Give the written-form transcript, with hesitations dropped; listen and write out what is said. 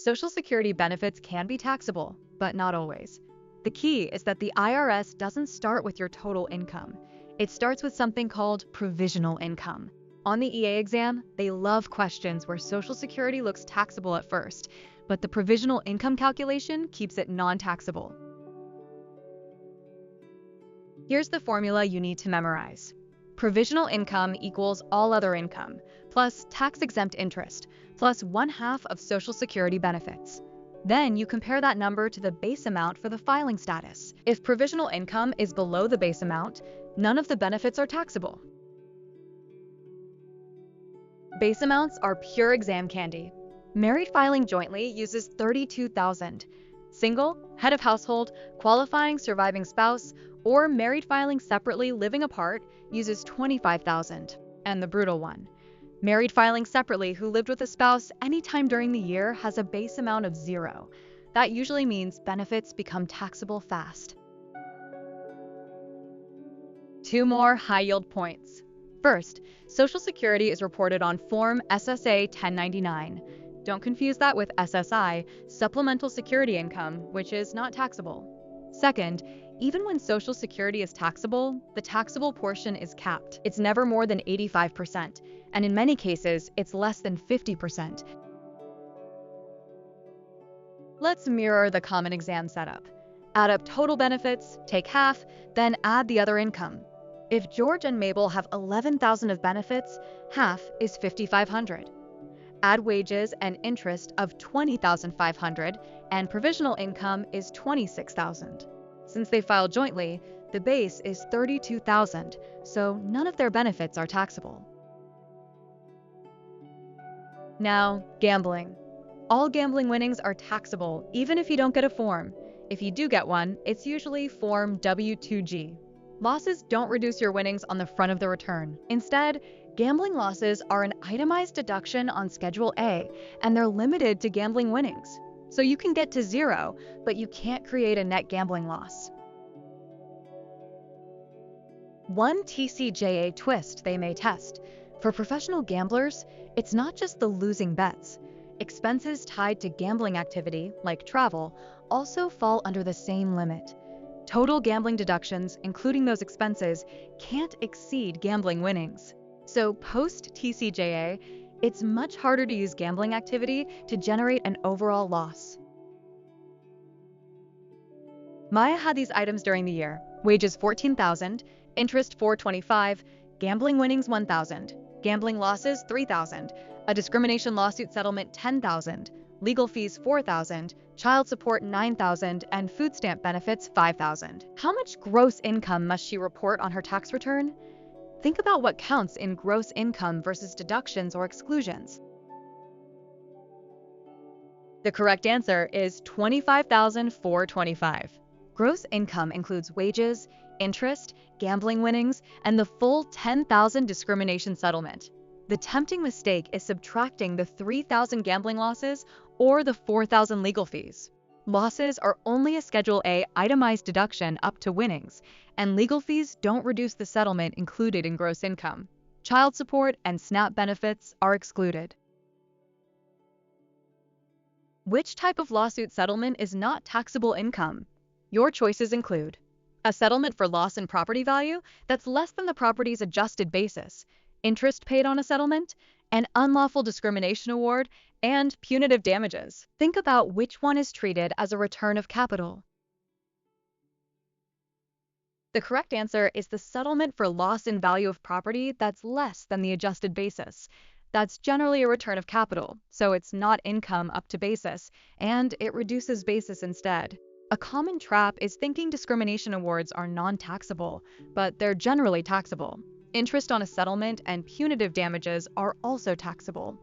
Social Security benefits can be taxable, but not always. The key is that the IRS doesn't start with your total income. It starts with something called provisional income. On the EA exam, they love questions where Social Security looks taxable at first, but the provisional income calculation keeps it non-taxable. Here's the formula you need to memorize. Provisional income equals all other income, plus tax-exempt interest, plus 1/2 of Social Security benefits. Then you compare that number to the base amount for the filing status. If provisional income is below the base amount, none of the benefits are taxable. Base amounts are pure exam candy. Married filing jointly uses $32,000. Single, head of household, qualifying surviving spouse, or married filing separately living apart uses $25,000. And the brutal one. Married filing separately who lived with a spouse anytime during the year has a base amount of 0. That usually means benefits become taxable fast. 2 more high-yield points. First, Social Security is reported on Form SSA 1099. Don't confuse that with SSI, Supplemental Security Income, which is not taxable. Second, even when Social Security is taxable, the taxable portion is capped. It's never more than 85%, and in many cases, it's less than 50%. Let's mirror the common exam setup. Add up total benefits, take half, then add the other income. If George and Mabel have $11,000 of benefits, half is $5,500. Add wages and interest of $20,500, and provisional income is $26,000. Since they filed jointly, the base is $32,000, so none of their benefits are taxable. Now, gambling. All gambling winnings are taxable, even if you don't get a form. If you do get one, it's usually Form W2G. Losses don't reduce your winnings on the front of the return. Instead, gambling losses are an itemized deduction on Schedule A, and they're limited to gambling winnings. So you can get to 0, but you can't create a net gambling loss. One TCJA twist they may test. For professional gamblers, it's not just the losing bets. Expenses tied to gambling activity, like travel, also fall under the same limit. Total gambling deductions, including those expenses, can't exceed gambling winnings. So post-TCJA, it's much harder to use gambling activity to generate an overall loss. Maya had these items during the year: wages $14,000, interest $425, gambling winnings $1,000, gambling losses $3,000, a discrimination lawsuit settlement $10,000, legal fees $4,000, child support $9,000, and food stamp benefits $5,000. How much gross income must she report on her tax return? Think about what counts in gross income versus deductions or exclusions. The correct answer is $25,425. Gross income includes wages, interest, gambling winnings, and the full $10,000 discrimination settlement. The tempting mistake is subtracting the $3,000 gambling losses or the $4,000 legal fees. Losses are only a Schedule A itemized deduction up to winnings, and legal fees don't reduce the settlement included in gross income. Child support and SNAP benefits are excluded. Which type of lawsuit settlement is not taxable income? Your choices include a settlement for loss in property value that's less than the property's adjusted basis, interest paid on a settlement, an unlawful discrimination award, and punitive damages. Think about which one is treated as a return of capital. The correct answer is the settlement for loss in value of property that's less than the adjusted basis. That's generally a return of capital, so it's not income up to basis, and it reduces basis instead. A common trap is thinking discrimination awards are non-taxable, but they're generally taxable. Interest on a settlement and punitive damages are also taxable.